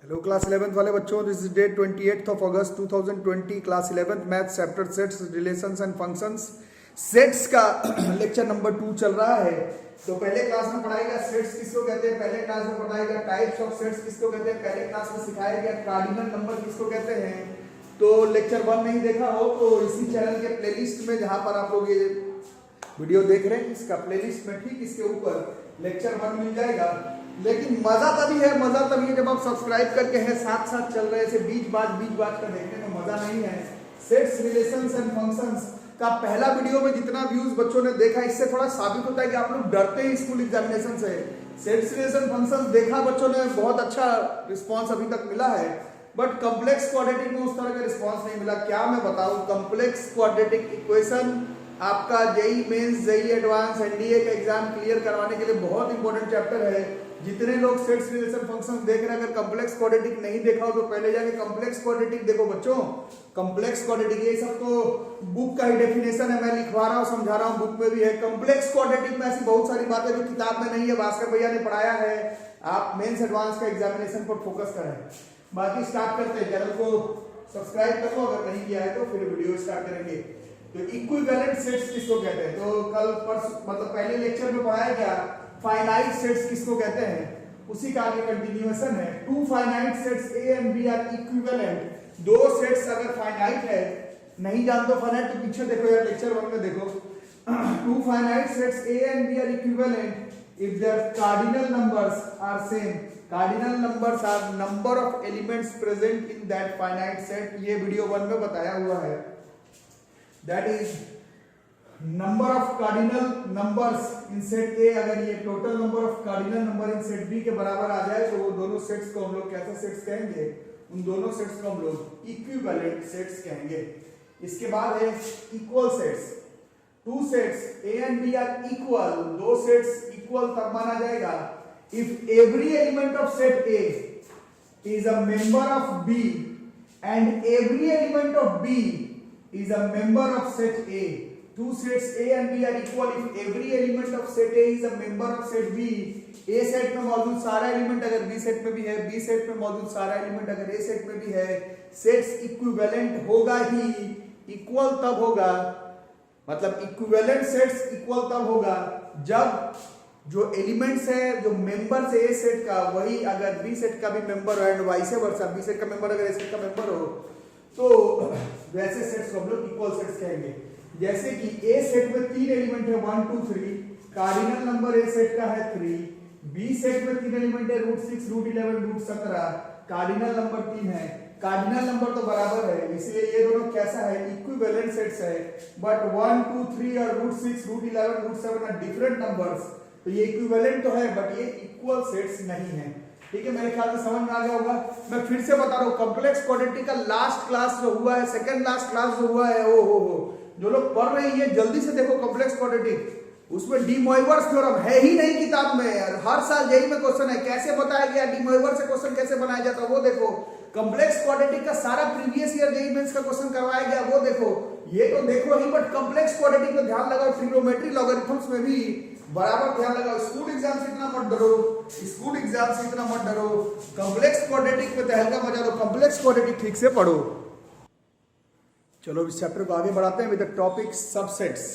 Hello class 11th वाले बच्चों, this is date 28th of August 2020, class 11th math chapter sets relations and functions sets का lecture number 2 चल रहा है। तो पहले क्लास में पढ़ाया गया सेट्स किसको कहते हैं, पहले क्लास में पढ़ाया गया टाइप्स ऑफ सेट्स किसको कहते हैं, पहले क्लास में सिखाया गया कार्डिनल नंबर किसको कहते हैं। तो लेक्चर 1 नहीं देखा हो तो इसी चैनल के प्लेलिस्ट में जहां पर आप लोग ये वीडियो देख रहे हैं इसका प्लेलिस्ट में ठीक इसके ऊपर लेक्चर 1 मिल जाएगा। लेकिन मजा तभी है जब आप सब्सक्राइब करके हैं साथ साथ चल रहे हैं, बीच बात का देखने में मजा नहीं है। सेट्स रिलेशंस एंड फंक्शंस का पहला वीडियो में जितना व्यूज बच्चों ने देखा इससे थोड़ा साबित होता है कि आप लोग डरते हैं स्कूल एग्जामिनेशन से। सेट्स रिलेशन फंक्शंस देखा बच्चों ने, बहुत अच्छा रिस्पॉन्स अभी तक मिला है, बट कॉम्प्लेक्स क्वाड्रेटिक में उस तरह का रिस्पॉन्स नहीं मिला। क्या मैं बताऊं, कॉम्प्लेक्स क्वाड्रेटिक इक्वेशन आपका JEE Mains, JEE advance, NDA का एग्जाम क्लियर करवाने के लिए बहुत इंपॉर्टेंट चैप्टर है। जितने लोग सेट्स रिलेशन फंक्शंस देख रहे हैं, अगर कॉम्प्लेक्स क्वाड्रेटिक नहीं देखा हो तो पहले जाके कॉम्प्लेक्स क्वाड्रेटिक देखो बच्चों। कॉम्प्लेक्स क्वाड्रेटिक ये सब तो बुक का ही डेफिनेशन है, मैं लिखवा रहा हूँ समझा रहा हूँ, बुक में भी है। कॉम्प्लेक्स क्वाड्रेटिक में ऐसी बहुत सारी बातें जो किताब में नहीं है, भास्कर भैया ने पढ़ाया है। आप मेंस एडवांस का एग्जामिनेशन पर फोकस करें। बाकी स्टार्ट करते हैं, चैनल को सब्सक्राइब कर लो अगर नहीं किया है तो, फिर वीडियो स्टार्ट करेंगे। तो इक्विवेलेंट सेट्स किसको कहते हैं, तो कल मतलब पहले लेक्चर में पढ़ाया गया फाइनाइट सेट्स किसको कहते हैं, उसी का आगे कंटिन्यूएशन है। Two finite sets A and B are equivalent. दो सेट्स अगर फाइनाइट है, नहीं जानते फाइनाइट तो पीछे देखो यार, लेक्चर 1 में देखो। Two finite sets A and B are equivalent if their cardinal numbers are same. Cardinal numbers are number of elements present in that finite set. ये वीडियो 1 में बताया हुआ है। That is number of cardinal numbers in set A, अगर ये total number of cardinal number in set B के बराबर आ जाए तो वो दोनों सेट्स को हम लोग कैसे सेट्स कहेंगे, उन दोनों सेट्स को हम लोग इक्विवेलेंट सेट्स कहेंगे। इसके बाद है equal sets. Two sets A and B are equal, दो सेट्स इक्वल तब माना जाएगा if every element of set A is a member of B and every element of B is a member of set A. Two sets A and B are equal if every element of set A is a member of set B. A set में मौजूद सारा element अगर B set में भी है, B set में मौजूद सारा एलिमेंट अगर A सेट में भी है, सेट्स इक्विवेलेंट होगा ही। इक्वल तब होगा, मतलब इक्विवेलेंट सेट्स इक्वल तब होगा जब जो एलिमेंट्स है, जो मेंबर्स है A सेट का, वही अगर B सेट का भी मेंबर हो and vice versa, B set का मेंबर अगर A सेट का मेंबर हो, तो वैसे सेट्स को हम लोग इक्वल सेट्स कहेंगे। जैसे कि ए सेट में 3 एलिमेंट है 1 2 3, कार्डिनल नंबर ए सेट का है 3, बी सेट में 3 एलिमेंट है √6 √11 √17, कार्डिनल नंबर 3 है। कार्डिनल नंबर तो बराबर है, इसलिए ये दोनों कैसा है, इक्विवेलेंट सेट्स है। बट 1 2 3 और √6 √11 √7 आर डिफरेंट नंबर्स, तो ये इक्विवेलेंट तो है बट ये इक्वल सेट्स नहीं है। ठीक है, मेरे ख्याल से समझ में आ गया होगा। मैं फिर से बता रहा हूँ, कॉम्प्लेक्स क्वाड्रेटिक का लास्ट क्लास जो हुआ है, सेकंड लास्ट क्लास जो हुआ है, ओ हो जो लोग पढ़ रहे हैं जल्दी से देखो कॉम्प्लेक्स क्वाड्रेटिक। उसमें डी मोइवर्स थ्योरम है ही नहीं किताब में यार, हर साल यही में क्वेश्चन है, कैसे बताया गया डी मोइवर्स से क्वेश्चन कैसे बनाया जाता है वो देखो। कॉम्प्लेक्स क्वाड्रेटिक का सारा प्रीवियस ईयर जेईई मेंस का क्वेश्चन करवाया गया वो देखो। ये तो देखो ही, बट कॉम्प्लेक्स क्वाड्रेटिक में ध्यान लगाओ, ट्रिग्नोमेट्री लॉगरिथम्स में भी बराबर ध्यान लगाओ। स्कूल एग्जाम से इतना मत डरो, स्कूल एग्जाम से इतना मत डरो, कॉम्प्लेक्स क्वाड्रेटिक में तहलका मचा दो, कॉम्प्लेक्स क्वाड्रेटिक ठीक से पढ़ो। चलो इस चैप्टर को आगे बढ़ाते हैं with the topic subsets.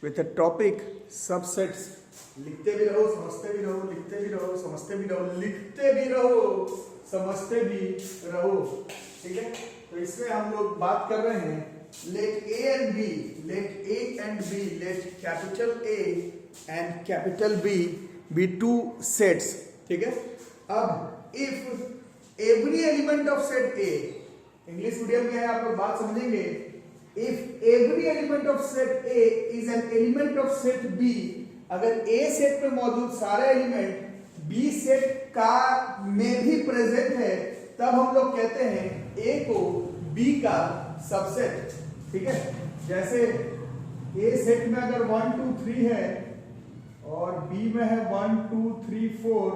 With the topic subsets, लिखते भी रहो समझते भी रहो, लिखते भी रहो समझते भी रहो, लिखते भी रहो समझते भी रहो। ठीक है, तो इसमें हम लोग बात कर रहे हैं let A and B, let capital A and capital B be two sets. ठीक है, अब if every element of set A, English medium में है आप लोग बात समझेंगे, if every element of set A is an element of set B, अगर A सेट में मौजूद सारे एलिमेंट B सेट का में भी प्रेजेंट है, तब हम लोग कहते हैं A को B का सबसेट। ठीक है, जैसे A सेट में अगर 1 2 3 है और B में है 1 2 3 4,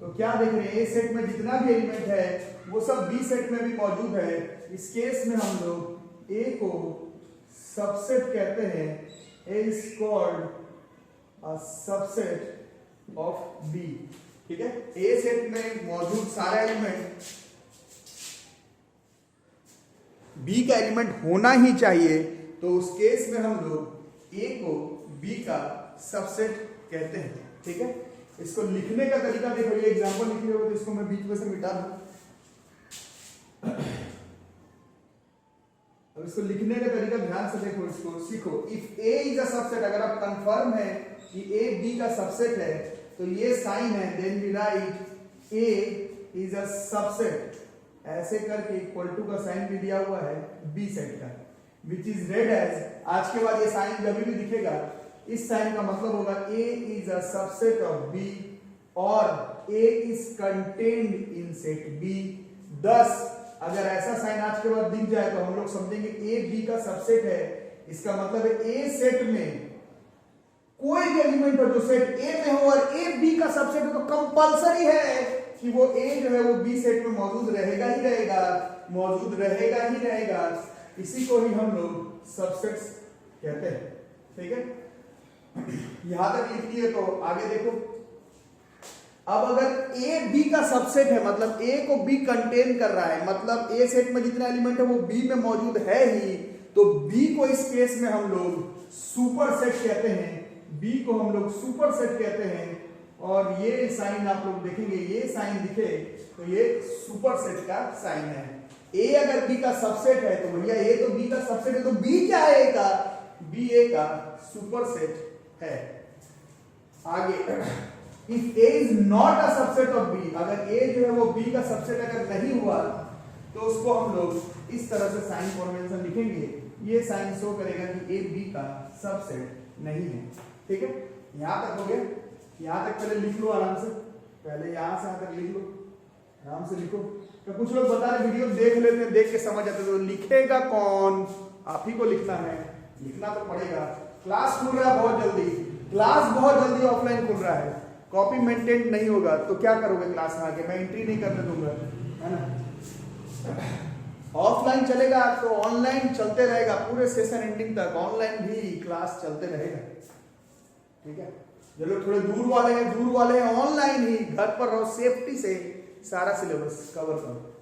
तो क्या देख रहे हैं, A सेट में जितना भी एलिमेंट है वो सब B सेट में भी मौजूद है। इस केस में हम लोग A को सबसेट कहते हैं, A is called a subset of B। ठीक है, ए सेट में मौजूद सारा एलिमेंट बी का एलिमेंट होना ही चाहिए, तो उस केस में हम लोग ए को बी का सबसेट कहते हैं। ठीक है, इसको लिखने का तरीका देखो, ये एग्जांपल लिखे हो तो इसको मैं बीच में से मिटा दूं। अब इसको लिखने का तरीका ध्यान से देखो, इसको सीखो। If A is a subset, अगर आप कंफर्म है कि ए बी का सबसेट है तो ये साइन है, then we write A is a subset, ऐसे करके इक्वल टू का साइन भी दिया हुआ है बी सेट का, विच इज रेड एज। आज के बाद ये साइन जब भी दिखेगा, इस साइन का मतलब होगा A is a subset of B और A is contained in set B. Thus अगर ऐसा साइन आज के बाद दिख जाए तो हम लोग समझेंगे ए बी का सबसेट है। इसका मतलब है ए सेट में कोई भी एलिमेंट हो जो सेट ए में हो और ए बी का सबसेट हो, तो कंपलसरी है कि वो ए जो है वो बी सेट में मौजूद रहेगा ही रहेगा, मौजूद रहेगा ही रहेगा। इसी को ही हम लोग सबसेट्स कहते हैं। ठीक है, यहां तक लिख लिए, तो आगे देखो। अब अगर ए बी का सबसेट है, मतलब ए को बी कंटेन कर रहा है, मतलब ए सेट में जितना एलिमेंट है वो बी में मौजूद है ही, तो बी को इस केस में हम लोग सुपर सेट कहते हैं। बी को हम लोग सुपर सेट कहते हैं, और ये साइन आप लोग देखेंगे, ये साइन दिखे तो ये सुपर सेट का साइन है। ए अगर बी का सबसेट है तो भैया ए तो बी का सबसेट है, तो बी क्या है ए का? बी ए का सुपर सेट है। आगे, if A is not a subset of B, अगर ए जो है वो बी का सबसेट अगर नहीं हुआ तो उसको हम लोग इस तरह से साइन फॉर्मेशन लिखेंगे। ये साइन शो करेगा कि ए बी का सबसेट नहीं है। ठीक है, यहां तक हो गया। यहां तक पहले लिख लो आराम से, पहले यहां से आकर लिख लो, आराम से लिखो। तो कुछ लोग बता रहे वीडियो देख लेते हैं, देख के समझ आते, तो लिखेगा कौन? आप ही को लिखना है, लिखना तो पड़ेगा। क्लास खुल रहा है बहुत जल्दी, क्लास बहुत जल्दी ऑफलाइन खुल रहा है, कॉपी मेंटेन नहीं होगा तो क्या करोगे? क्लास में आके मैं एंट्री नहीं करने दूंगा, है ना। ऑफलाइन चलेगा तो ऑनलाइन चलते रहेगा, पूरे सेशन एंडिंग तक ऑनलाइन भी क्लास चलते रहेगा। ठीक है, जो लोग थोड़े दूर वाले हैं ऑनलाइन ही, घर पर रहो, सेफ्टी से सारा सिलेबस कवर करो।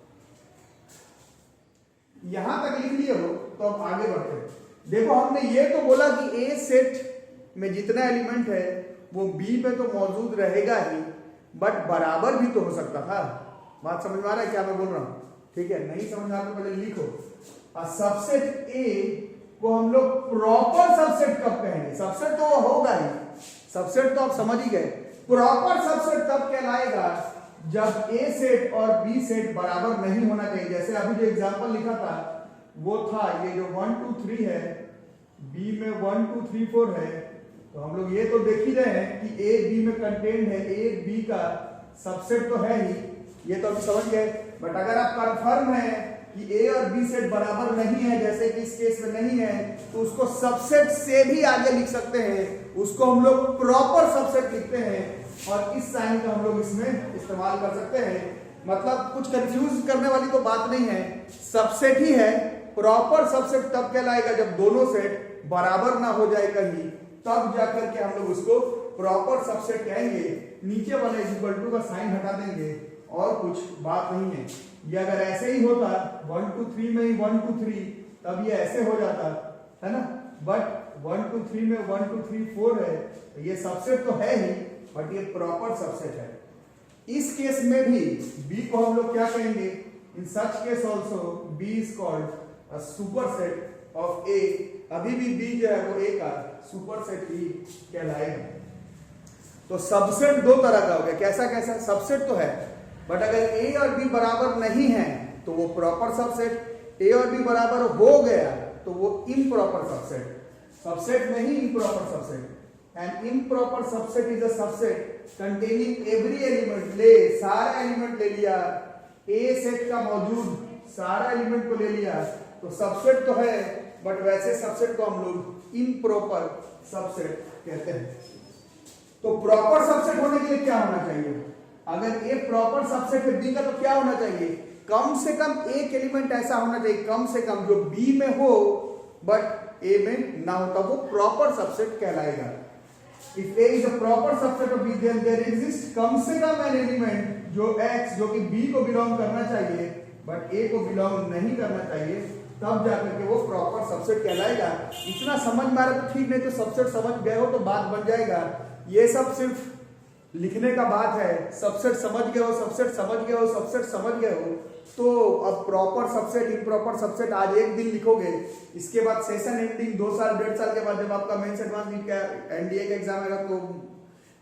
यहां तक लिख लिए हो तो अब आगे बढ़ते हैं। देखो, हमने ये तो बोला कि ए सेट में जितना एलिमेंट है वो बी में तो मौजूद रहेगा ही, बट बराबर भी तो हो सकता था। बात समझ में आ रहा है क्या मैं बोल रहा हूं? ठीक है, नहीं समझ में आ रहा तो पहले लिखो। सबसेट ए को हम लोग प्रॉपर सबसेट कब कहेंगे? सबसेट तो होगा ही, सबसेट तो आप समझ ही गए। प्रॉपर सबसेट तब कहलाएगा जब ए सेट और बी सेट बराबर नहीं होना चाहिए। जैसे अभी जो एग्जांपल लिखा था वो था ये जो 1 2 3 है, बी में 1 2 3 4 है, तो हम लोग ये तो देख ही रहे हैं कि ए बी में कंटेंट है, ए बी का सबसेट तो है ही, ये तो अभी समझ गए। बट अगर आप कंफर्म है कि ए और बी सेट बराबर नहीं है, जैसे कि इस केस में नहीं है, तो उसको सबसेट से भी आगे लिख सकते हैं, उसको हम लोग प्रॉपर सबसेट लिखते हैं, और इस साइन का हम लोग इसमें इस्तेमाल कर सकते हैं। मतलब कुछ कंफ्यूज करने वाली तो बात नहीं है, सबसेट ही है। प्रॉपर सबसेट तब कहलाएगा जब दोनों सेट बराबर ना हो जाए कहीं, तब जाकर के हम लोग उसको प्रॉपर सबसेट कहेंगे। नीचे वाले इक्वल टू का साइन हटा देंगे, और कुछ बात नहीं है। ये अगर ऐसे ही होता 1 2 3 में ही 1 2 3, तब ये ऐसे हो जाता, है ना। बट 1 2 3 में 1 2 3 4 है, तो ये सबसेट तो है ही, बट ये प्रॉपर सबसेट है। इस केस में भी बी को हम लोग क्या कहेंगे? In such case also B is called a superset of A. अभी भी बी जो है वो ए का सुपरसेट ही कहलाएगा। तो सबसेट दो तरह का हो गया, कैसा कैसा? सबसेट तो है, बट अगर ए और बी बराबर नहीं है तो वो प्रॉपर सबसेट, ए और बी बराबर हो गया तो वो इम्प्रॉपर सबसेट। सबसेट नहीं, improper subset. And improper subset is a subset containing every element. ले सारा एलिमेंट ले लिया, ए सेट का मौजूद सारा एलिमेंट को ले लिया, तो सबसेट तो है, बट वैसे सबसेट को हम लोग इम्प्रॉपर सबसेट कहते हैं। तो प्रॉपर सबसेट होने के लिए क्या होना चाहिए? अगर ए प्रॉपर सबसेट है बी का, तो क्या होना चाहिए? कम से कम एक एलिमेंट ऐसा होना चाहिए, कम से कम, जो बी में हो बट ए में ना हो, तब वो प्रॉपर सबसेट कहलाएगा। If A is a proper subset of B then there exists कम से कम an element जो X जो कि B को बिलोंग करना चाहिए बट A को बिलोंग नहीं करना चाहिए, तब जाकर के वो प्रॉपर सबसेट कहलाएगा। इतना समझ में आ रहा तो ठीक, नहीं तो सबसेट समझ गए हो तो बात बन जाएगा। ये सब सिर्फ लिखने का बात है। सबसेट समझ गए हो, सबसेट समझ गए हो, सबसेट समझ गए हो, तो अब प्रॉपर सबसेट इम्प्रॉपर सबसेट आज एक दिन लिखोगे, इसके बाद सेशन एंडिंग 2 साल 1.5 साल के बाद जब आपका मेंस एडवांस नीट का एनडीए का एग्जाम आएगा तो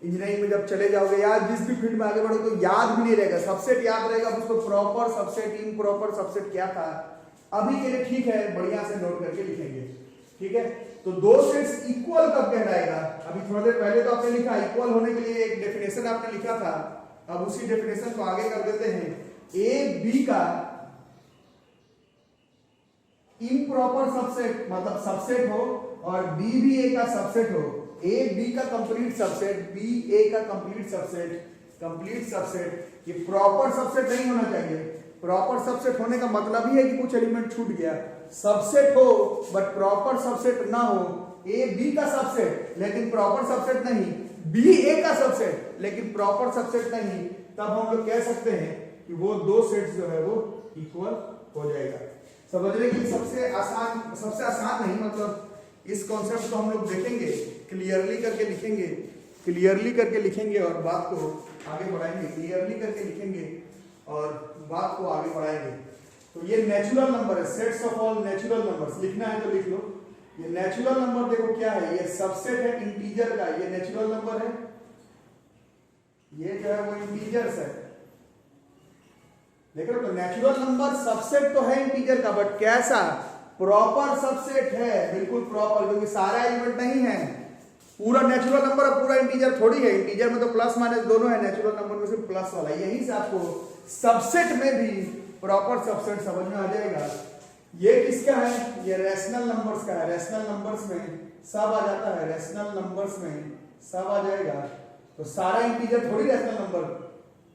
इंजीनियरिंग में जब चले जाओगे या जिस भी फील्ड में आगे बढ़ो तो याद भी नहीं रहेगा, सबसेट याद रहेगा, उसको प्रॉपर सबसेट इम्प्रॉपर सबसेट क्या था। अभी के लिए ठीक है, बढ़िया से नोट करके लिखेंगे, ठीक है। तो दो सेट्स इक्वल कब कहलाएगा? अभी थोड़ी देर पहले तो आपने लिखा इक्वल होने के लिए एक डेफिनेशन आपने लिखा था, अब उसी डेफिनेशन को आगे कर देते हैं। ए बी का इम्प्रॉपर सबसेट मतलब सबसेट हो और बी भी ए का सबसेट हो, ए बी का कंप्लीट सबसेट, बी ए का कंप्लीट सबसेट, ये प्रॉपर सबसेट नहीं होना चाहिए। प्रॉपर सबसेट होने का मतलब ही है कि कुछ एलिमेंट छूट गया। सबसेट हो बट प्रॉपर सबसेट ना हो, ए बी का सबसेट लेकिन प्रॉपर सबसेट नहीं, बी ए का सबसेट लेकिन प्रॉपर सबसेट नहीं, तब हम लोग कह सकते हैं कि वो दो सेट्स जो है वो इक्वल हो जाएगा। समझने की सबसे आसान नहीं, मतलब इस कॉन्सेप्ट को हम लोग देखेंगे, क्लियरली करके लिखेंगे और बात को आगे बढ़ाएंगे, क्लियरली करके लिखेंगे और बात को आगे बढ़ाएंगे। तो ये नेचुरल नंबर है, sets of all natural numbers, लिखना है तो लिख लो। ये नेचुरल नंबर देखो क्या है, ये सबसेट है इंटीजर का, ये नेचुरल नंबर है, ये जो है वो इंटीजर्स है। देख रहे हो, तो नेचुरल नंबर सबसेट तो है इंटीजर का, बट कैसा? प्रॉपर सबसेट है, बिल्कुल प्रॉपर, क्योंकि सारा एलिमेंट नहीं है। पूरा नेचुरल नंबर और पूरा इंटीजर थोड़ी है, इंटीजर में तो प्लस माइनस दोनों है, नेचुरल नंबर में सिर्फ प्लस वाला। यहीं से आपको सबसेट में भी प्रॉपर सबसेट समझ में आ जाएगा। ये किसका है? ये रैशनल नंबर्स का है। रैशनल नंबर्स में सब आ जाता है, रैशनल नंबर्स में सब आ जाएगा। तो सारा इंटीजर थोड़ी रैशनल नंबर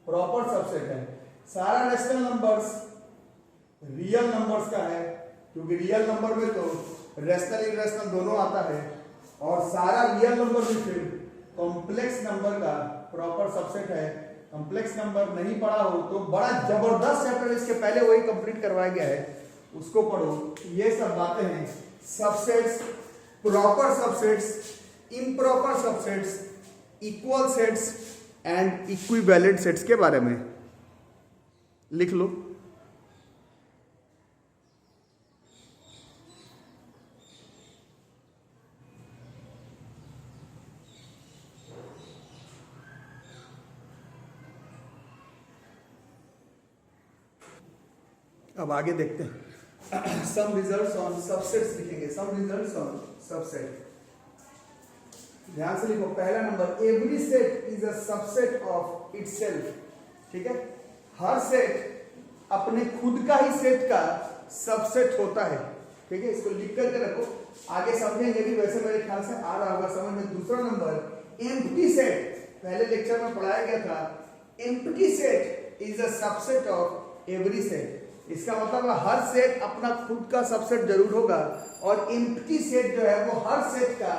प्रॉपर सबसेट है, सारा रैशनल नंबर्स रियल नंबर्स का है, क्योंकि रियल नंबर में तो रैशनल इरैशनल दोनों आता है, और सारा रियल नंबर में फिर कॉम्प्लेक्स नंबर का प्रॉपर सबसेट है। कॉम्प्लेक्स नंबर नहीं पढ़ा हो तो बड़ा जबरदस्त चैप्टर इसके पहले वही कंप्लीट करवाया गया है, उसको पढ़ो। ये सब बातें हैं subsets, proper subsets, improper subsets, equal sets and equivalent sets के बारे में लिख लो। अब आगे देखते हैं, सम रिजल्ट्स ऑन सबसेट्स लिखेंगे, सम रिजल्ट्स ऑन सबसेट। ध्यान से लिखो, पहला number, every set is a subset of itself. ठीक है, हर सेट अपने खुद का ही सेट का सबसेट होता है। ठीक है, इसको लिख करके रखो, आगे समझेंगे भी, वैसे मेरे ख्याल से आ रहा होगा समझ में। दूसरा नंबर, एम्प्टी सेट, पहले लेक्चर में पढ़ाया गया था, empty set is a subset of every set. इसका मतलब हर सेट अपना खुद का सबसेट जरूर होगा, और एम्प्टी सेट जो है वो हर सेट का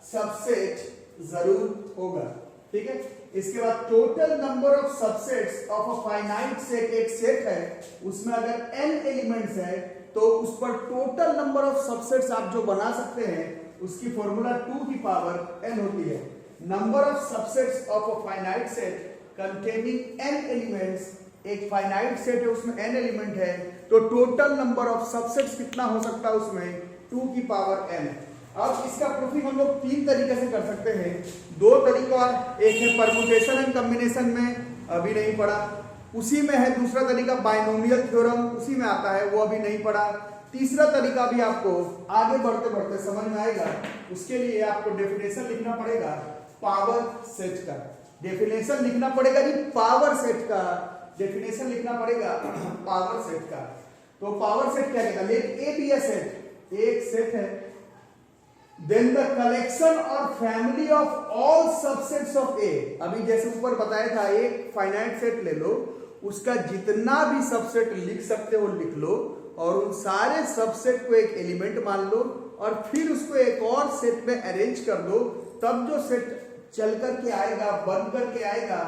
सबसेट जरूर होगा। ठीक है, इसके बाद total number of subsets of a finite set, एक सेट है उसमें अगर n एलिमेंट्स है तो उस पर टोटल नंबर ऑफ सबसेट्स आप जो बना सकते हैं उसकी फॉर्मूला 2 की पावर n होती है। Number of subsets of a finite set containing n elements, एक फाइनाइट सेट है उसमें n एलिमेंट है, तो टोटल नंबर ऑफ सबसेट्स कितना हो सकता है उसमें? 2 की पावर n। अब इसका प्रूफिंग हम लोग 3 तरीके से कर सकते हैं। 2 तरीका, एक है परम्यूटेशन एंड कॉम्बिनेशन में, अभी नहीं पढ़ा, उसी में है। दूसरा तरीका बाइनोमियल थ्योरम, उसी में आता है, वो अभी नहीं पढ़ा। तीसरा तरीका भी आपको आगे बढ़ते बढ़ते समझ में आएगा। उसके लिए आपको डेफिनेशन लिखना पड़ेगा पावर सेट का, डेफिनेशन लिखना पड़ेगा जी पावर सेट का, डेफिनेशन लिखना पड़ेगा पावर सेट का। तो पावर सेट क्या कहता है? Let A B a set, एक सेट है, देन द कलेक्शन और family of all subsets of A. अभी जैसे ऊपर बताया था, एक फाइनाइट सेट ले लो, उसका जितना भी सबसेट लिख सकते हो लिख लो, और उन सारे सबसेट को एक एलिमेंट मान लो, और फिर उसको एक और सेट में अरेंज कर दो, तब जो सेट चल करके आएगा, बन करके आएगा,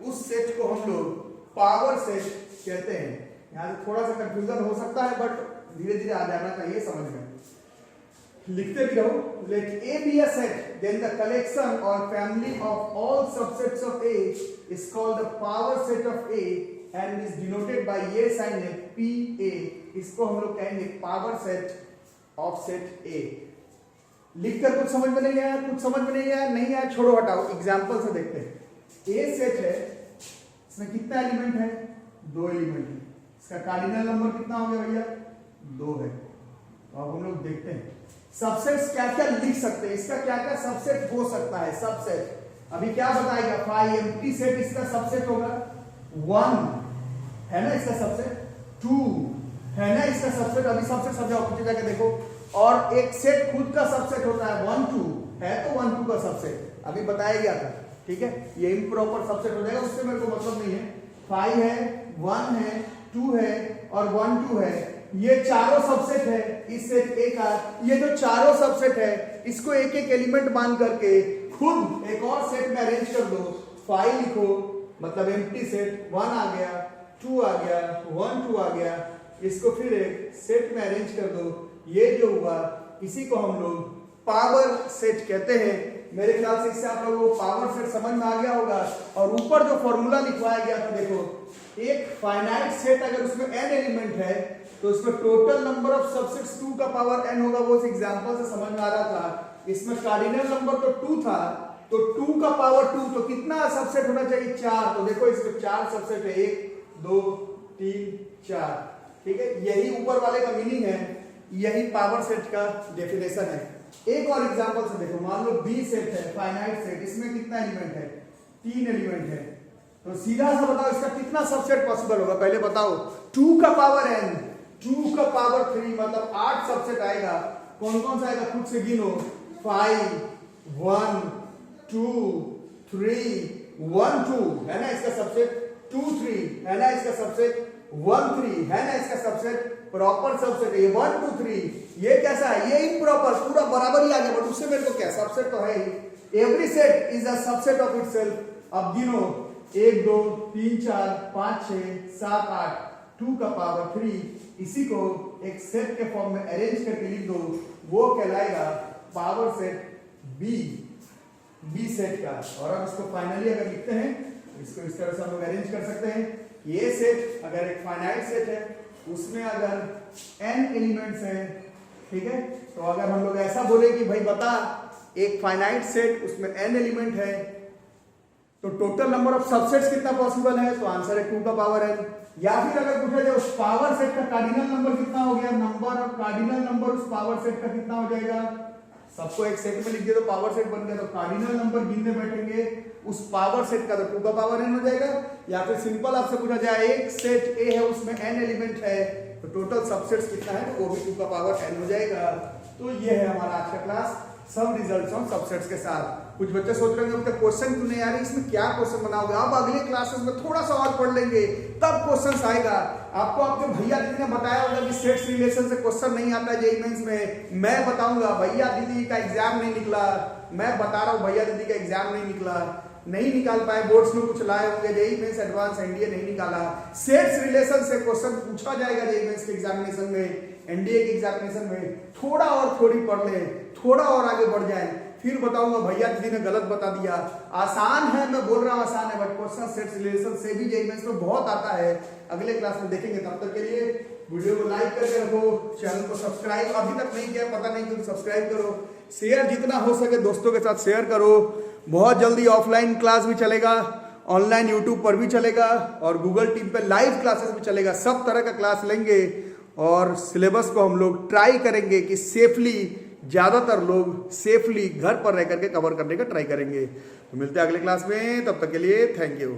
उस सेट को हम लोग पावर सेट कहते हैं। यहाँ से थोड़ा सा कंफ्यूजन हो सकता है बट धीरे धीरे आ जाना चाहिए समझ में। लिखते भी रहो। Let A B a set then the collection और family of all subsets of A is called the power set of A and is denoted by ये साइन है पी ए। इसको हम लोग कहेंगे power set of set A. लिखकर कुछ समझ में नहीं आया, कुछ समझ में नहीं आया छोड़ो हटाओ, एग्जांपल से देखते हैं। ए सेट है, इसमें कितना एलिमेंट है? 2 एलिमेंट है। इसका कार्डिनल नंबर कितना हो गया भैया? 2 है। तो अब हम लोग देखते हैं सबसेट्स क्या क्या लिख सकते हैं, इसका क्या क्या सबसेट हो सकता है। सबसेट अभी क्या बताएगा? 5 एम्प्टी सेट इसका सबसेट होगा। 1 है ना इसका सबसेट, 2 है ना इसका सबसेट। अभी सबसेट समझाओ, पीछे जाके देखो। और एक सेट खुद का सबसेट होता है 1 2 है, तो 1 2 का सबसेट अभी बताया गया था, ठीक है। ये इम्प्रॉपर सबसेट हो जाएगा, उससे मेरे को मतलब नहीं है। 5 है, 1 है, 2 है और 1 2 है, ये चारों सबसेट है इस सेट ए का। ये जो चारों सबसेट है इसको एक एक एलिमेंट मान करके खुद एक और सेट में अरेंज कर दो। 5 लिखो, मतलब एम्प्टी सेट। 1 आ गया, 2 आ गया, 1 2 आ गया, इसको फिर एक सेट में अरेंज कर दो। ये जो हुआ इसी को हम लोग पावर सेट कहते हैं। मेरे ख्याल से इससे आप लोगों को पावर सेट समझ में आ गया होगा। और ऊपर जो फॉर्मूला लिखवाया गया था देखो, एक फाइनाइट सेट अगर उसमें n एलिमेंट है तो उसमें टोटल नंबर ऑफ सबसेट्स 2 का पावर n होगा। वो इस एग्जांपल से समझ में आ रहा था। इसमें कार्डिनल नंबर तो 2 था, तो 2 का पावर 2, तो कितना सबसेट होना चाहिए? 4। तो देखो इसमें 4 सबसेट है, 1 2 3 4, ठीक है। यही ऊपर वाले का मीनिंग है, यही पावर सेट का डेफिनेशन है। एक और एग्जांपल से देखो, मान लो बी सेट है, फाइनाइट सेट, इसमें कितना एलिमेंट है? 3 एलिमेंट है। तो सीधा सा बताओ इसका कितना सबसेट पॉसिबल होगा? पहले बताओ। 2 का पावर n, 2 का पावर 3, मतलब 8 सबसेट आएगा। कौन कौन सा आएगा? खुद से गिनो। 5 1 2 3 1 2 है ना इसका सबसेट। 2 3 है ना इसका सबसेट। 1 3 है ना इसका सबसेट। प्रॉपर सबसेट है ये 1 2 3। ये कैसा है? ये इम्प्रॉपर, पूरा बराबर ही आ गया, बट उससे मेरे को क्या सबसेट तो है ही। Every set is a subset of itself. अब गिनो 1 2 3 4 5 6 7 8, 2 का पावर 3। इसी को एक सेट के फॉर्म में अरेंज करके लिख दो, वो कहलाएगा पावर सेट बी सेट का। और अब इसको फाइनली अगर लिखते हैं, इसको इस तरह से हम लोग अरेंज कर सकते हैं। ये सेट अगर एक फाइनाइट सेट है, उसमें अगर n एलिमेंट्स हैं, ठीक है, तो अगर हम लोग ऐसा बोले कि भाई बता एक फाइनाइट सेट उसमें n एलिमेंट है, तो टोटल नंबर ऑफ सबसेट्स कितना पॉसिबल है? तो आंसर है 2 का पावर n। या फिर अगर पूछा जाए उस पावर सेट का कार्डिनल नंबर कितना हो गया, नंबर ऑफ कार्डिनल नंबर उस पावर सेट का कितना हो जाएगा? सबको एक सेट में लिख दिया तो पावर सेट बन गया, तो कार्डिनल नंबर गिनने बैठेंगे उस पावर सेट का, तो 2 का पावर n हो जाएगा। या फिर सिंपल आपसे पूछा जाए एक सेट ए है उसमें n एलिमेंट है, तो टोटल सबसेट्स कितना है? तो वो भी 2 का पावर n हो जाएगा। तो ये है हमारा आज का क्लास, सब रिजल्ट्स ऑन सबसेट्स के साथ। कुछ बच्चे सोच रहे होंगे क्वेश्चन क्यों नहीं आ रही, इसमें क्या क्वेश्चन बनाओगे? अब अगले क्लासेस में थोड़ा सा और पढ़ लेंगे तब क्वेश्चन आएगा। आपको आपके भैया दीदी ने बताया होगा कि सेट्स रिलेशन से क्वेश्चन नहीं आता है जेईई मेंस में। मैं बताऊंगा भैया दीदी का एग्जाम नहीं निकला, मैं बता रहा हूँ भैया दीदी का एग्जाम नहीं निकला, नहीं निकाल पाए, बोर्ड्स में कुछ लाए होंगे, जेईई मेंस एडवांस एनडीए नहीं निकाला। सेट्स रिलेशन से क्वेश्चन पूछा जाएगा जेईई मेंस के एग्जामिनेशन में, एनडीए के एग्जामिनेशन में। थोड़ा और थोड़ी पढ़ ले, थोड़ा और आगे बढ़ जाए, फिर बताऊंगा भैया दीदी ने गलत बता दिया। आसान है, मैं बोल रहा हूं आसान है, बट क्वेश्चन सेट्स रिलेशन से भी जेईई मेंस में बहुत आता है। अगले क्लास में देखेंगे, तब तक के लिए वीडियो को लाइक करके रखो, चैनल को सब्सक्राइब अभी तक नहीं किया, पता नहीं क्यों, सब्सक्राइब करो, शेयर जितना हो सके दोस्तों के साथ शेयर करो। बहुत जल्दी ऑफलाइन क्लास भी चलेगा, ऑनलाइन यूट्यूब पर भी चलेगा और गूगल टीम पे लाइव क्लासेस भी चलेगा। सब तरह का क्लास लेंगे और सिलेबस को हम लोग ट्राई करेंगे कि सेफली, ज्यादातर लोग सेफली घर पर रह करके कवर करने का ट्राई करेंगे। तो मिलते हैं अगले क्लास में, तब तक के लिए थैंक यू।